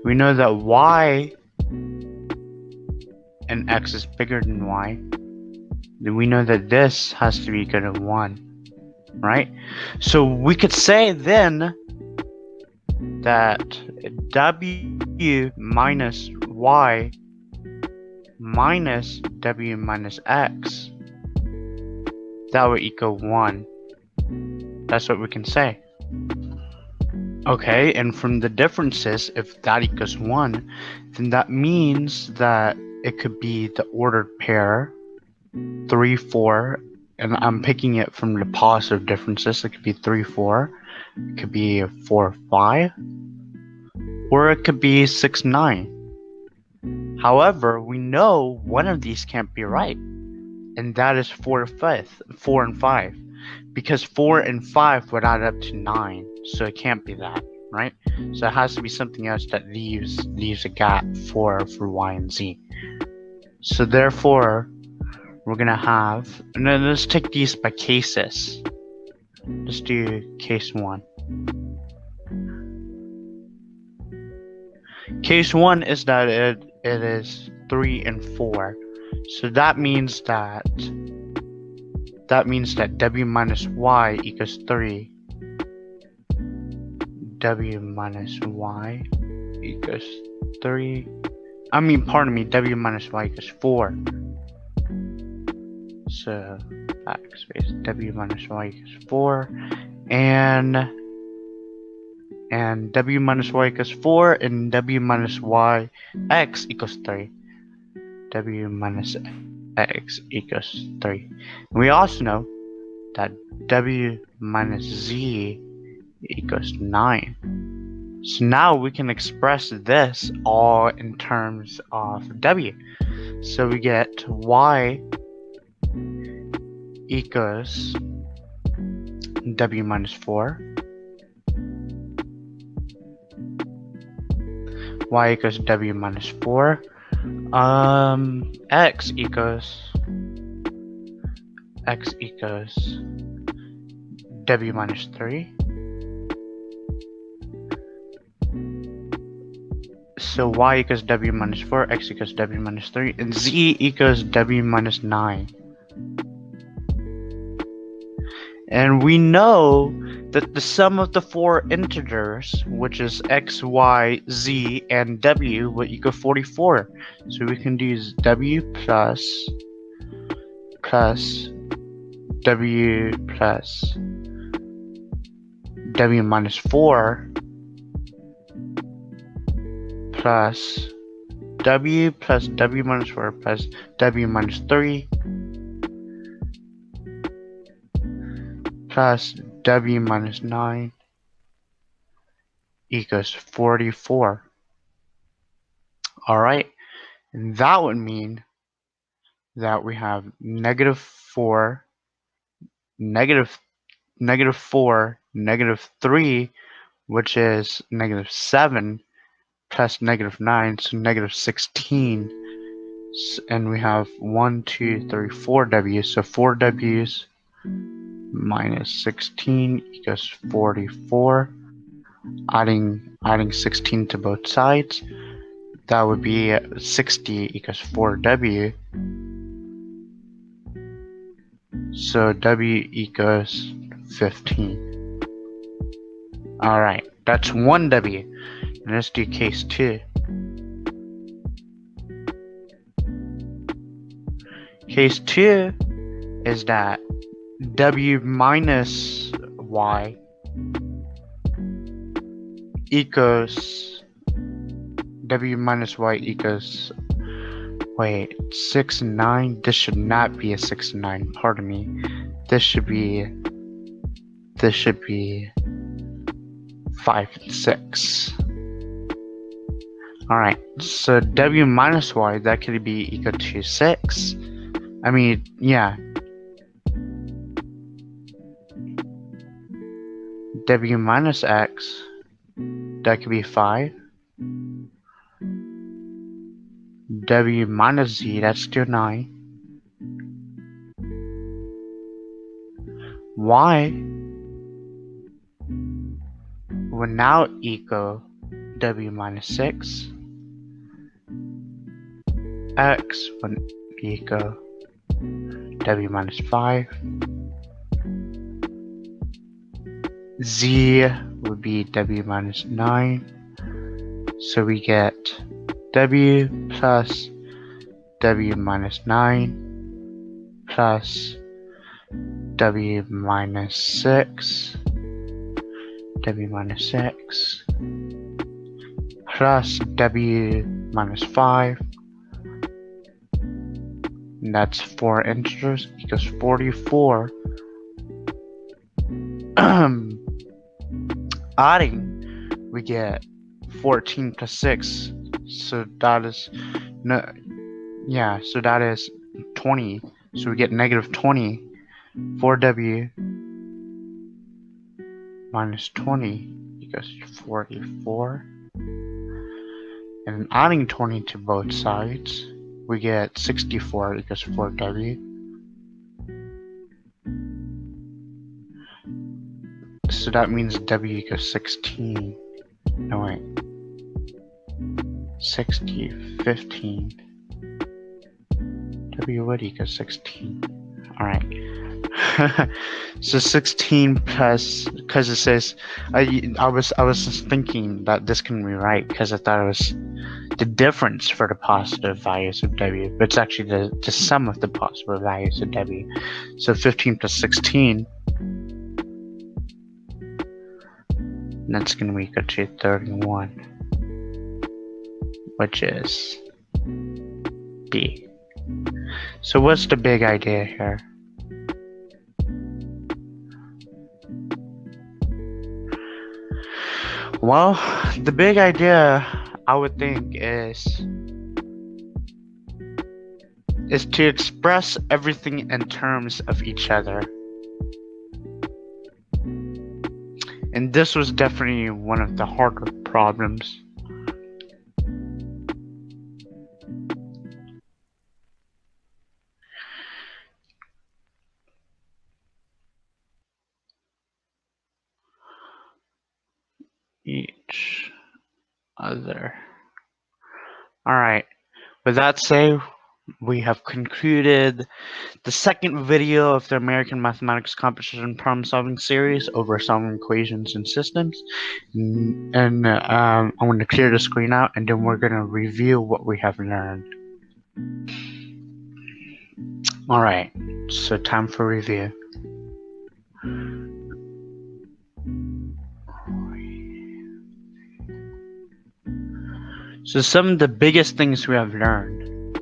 S1: We know that y and x is bigger than y. Then we know that this has to be equal to 1. Right? So we could say then that w minus y minus w minus x, that would equal 1. That's what we can say. Okay, and from the differences, if that equals 1, then that means that it could be the ordered pair 3, 4, and I'm picking it from the positive differences. It could be 3, 4, it could be 4, 5, or it could be 6, 9. However, we know one of these can't be right, and that is 4 and 5, because 4 and 5 would add up to 9, so it can't be that, right? So it has to be something else that leaves a gap for y and z. So therefore, we're gonna have, and then let's take these by cases. Let's do case 1. Case 1 is that it is 3 and 4. So that means that w minus y equals 3. W minus y equals 3. W minus y equals 4. So backspace, w minus y equals 4, and w minus y equals 4, and w minus y x equals 3. W minus x equals 3. And we also know that w minus z equals 9. So now we can express this all in terms of w. So we get y equals w minus 4, y equals w minus 4, x equals w minus 3. So y equals w minus 4, x equals w minus 3, and z equals w minus 9. And we know that the sum of the 4 integers, which is x, y, z, and w, will equal 44. So we can do w plus w plus w minus 4 plus w plus w minus 4 plus w minus 3 plus w minus 9 equals 44. Alright, and that would mean that we have negative 4, negative 4, negative 3, which is negative 7, plus negative 9, so negative 16. And we have 1, 2, 3, 4 W's, so 4 W's minus 16 equals 44. Adding 16 to both sides, that would be 60 equals 4W. So W equals 15. Alright, that's 1 W. And let's do case 2. Case 2 is that W minus Y equals W minus Y equals, wait, 6 and 9. This should not be a 6 and 9, pardon me. This should be 5 and 6. Alright, so W minus Y, that could be equal to 6. I mean, yeah. W minus X, that could be 5. W minus Z, that's still 9. Y will now equal W minus 6. X will equal W minus 5. Z would be W minus 9. So we get W plus W minus 9 plus W minus 6. W minus 6 plus W minus 5. And that's 4 integers equals 44. Adding, we get 14 plus 6. So that is so that is 20. So we get negative 20. 4W minus 20 equals 44. And adding 20 to both sides, we get 64 equals 4W. So that means W equals 16. No, wait. 60, 15. W would equal 16. Alright. So 16 plus, because it says, I was just thinking that this can be right because I thought it was the difference for the positive values of W, but it's actually the sum of the possible values of W. So 15 plus 16, that's going to be equal to 31, which is B. So what's the big idea here? Well, the big idea, I would think, is to express everything in terms of each other. And this was definitely one of the harder problems. Each other. Alright, with that said, we have concluded the second video of the American Mathematics Competition Problem Solving Series over solving equations and systems. And I'm going to clear the screen out, and then we're going to review what we have learned. Alright, so time for review. So some of the biggest things we have learned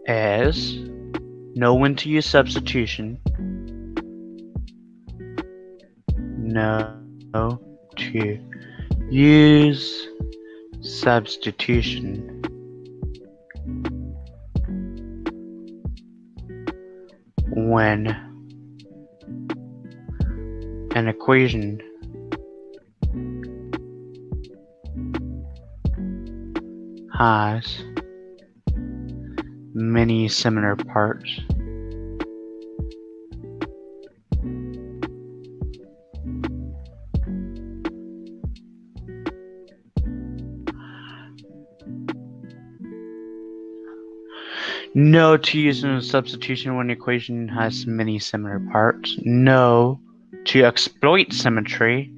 S1: is know when to use substitution, know to use substitution when an equation has many similar parts. No to use a substitution when the equation has many similar parts. No to exploit symmetry.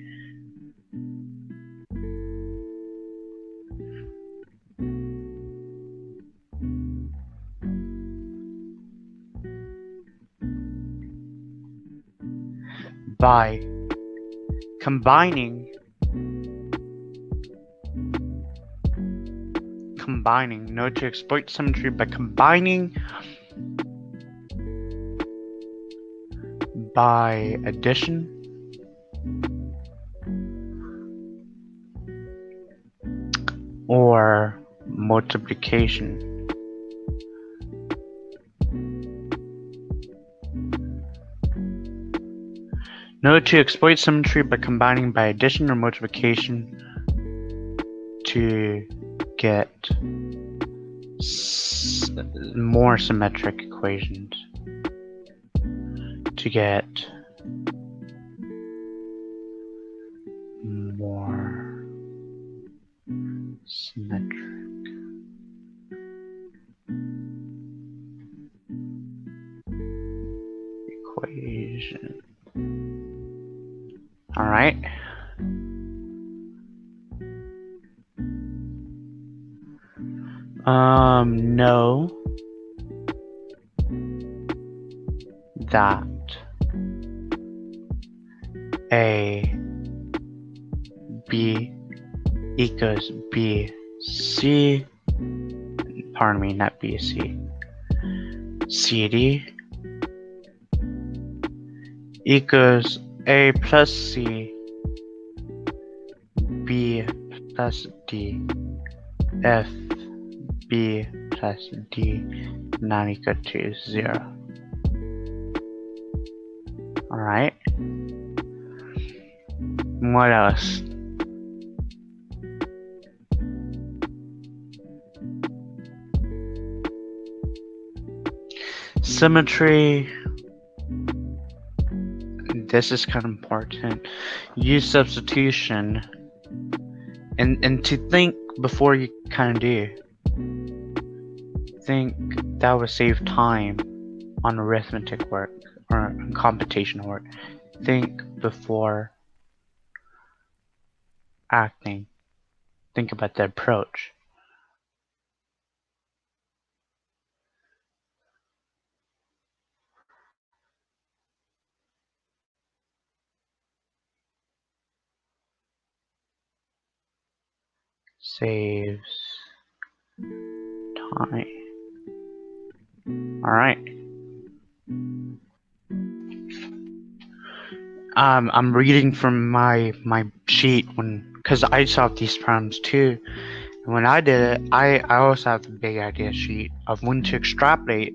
S1: By combining no to exploit symmetry by combining by addition or multiplication. No to exploit symmetry by combining by addition or multiplication to get more symmetric equations. To get more symmetric equation. All right. Know that A B equals B C, pardon me, not B C, C D equals A plus C B plus D if B plus D not equal to 0. Alright. What else? Symmetry. This is kind of important. Use substitution and to think before you kind of do. Think that would save time on arithmetic work or computational work. Think before acting. Think about the approach. Saves time. Alright. I'm reading from my sheet because I solved these problems too. And when I did it, I also have the big idea sheet of when to extrapolate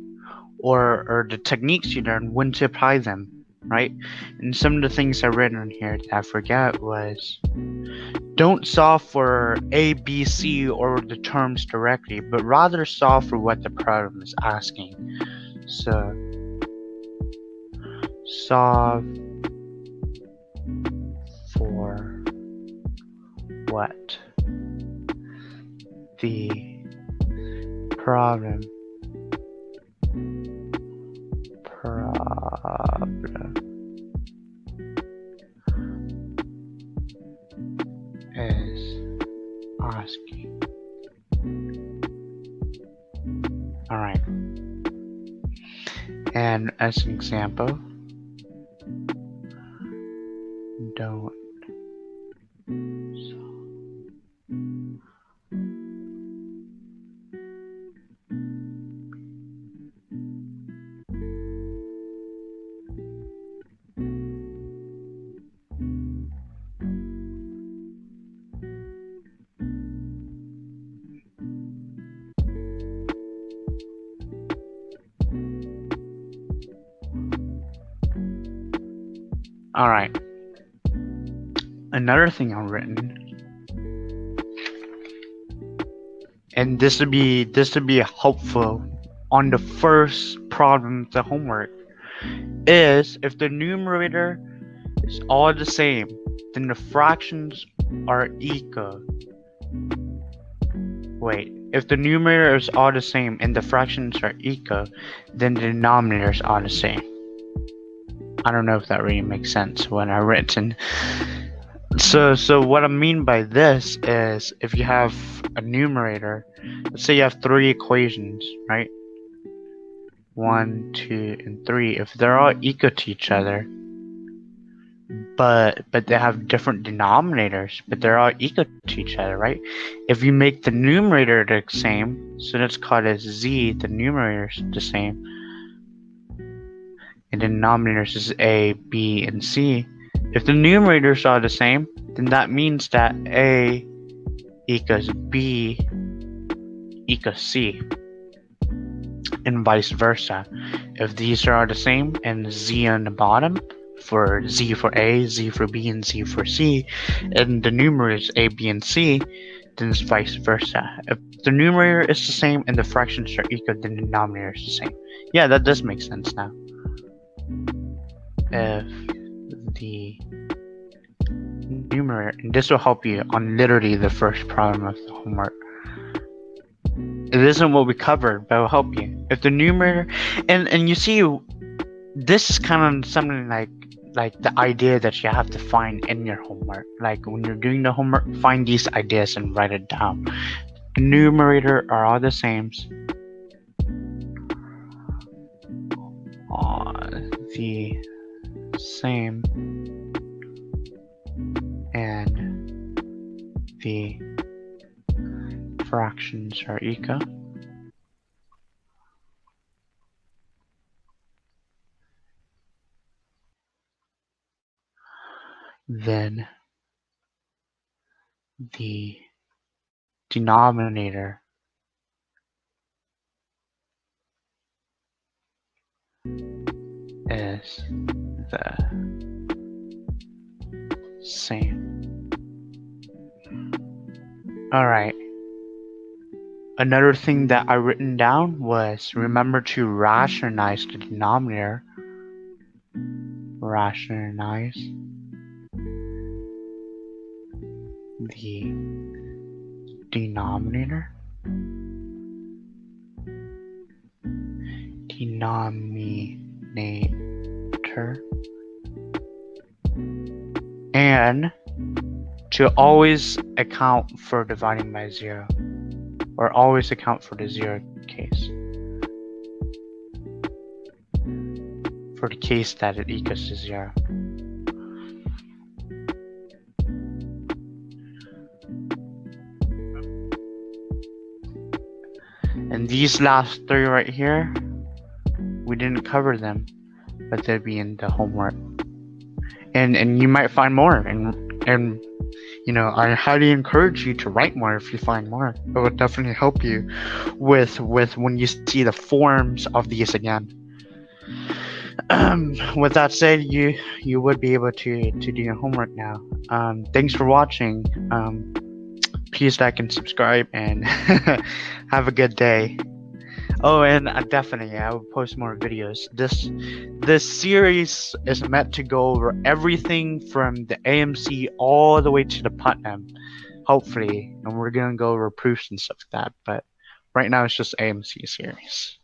S1: or the techniques you learn, when to apply them, right? And some of the things I read on here that I forgot was don't solve for A, B, C or the terms directly, but rather solve for what the problem is asking. So solve for what the problem is asking. Alright. And as an example, don't Alright. Another thing I've written, and this would be helpful on the first problem of the homework, is if the numerator is all the same, then the fractions are equal. Wait, if the numerator is all the same and the fractions are equal, then the denominators are the same. I don't know if that really makes sense when I written. So what I mean by this is if you have a numerator, let's say you have three equations, right? 1, 2, and 3. If they're all equal to each other, but they have different denominators, but they're all equal to each other, right? If you make the numerator the same, so let's call it z, the numerator is the same, and the denominators is a, b, and c. If the numerators are the same, then that means that a equals b equals c, and vice versa. If these are the same and z on the bottom, for z for a, z for b, and z for c, and the numerators a, b, and c, then it's vice versa. If the numerator is the same and the fractions are equal, then the denominator is the same. Yeah, that does make sense now. If the numerator, and this will help you on literally the first problem of the homework. It isn't what we covered, but it will help you. If the numerator, and you see, this is kind of something like the idea that you have to find in your homework. Like when you're doing the homework, find these ideas and write it down. Numerator are all the same. The same, and the fractions are equal. Then the denominator is the same. Alright. Another thing that I written down was remember to rationalize the denominator. Rationalize the denominator. And to always account for dividing by 0, or always account for the 0 case, for the case that it equals to 0. And these last three right here, we didn't cover them, but they'll be in the homework. And you might find more, and you know, I highly encourage you to write more if you find more. It would definitely help you with when you see the forms of these again. With that said, you would be able to do your homework now. Thanks for watching. Please like and subscribe, and have a good day. Oh, and definitely, I will post more videos. This series is meant to go over everything from the AMC all the way to the Putnam, hopefully, and we're gonna go over proofs and stuff like that. But right now, it's just AMC series.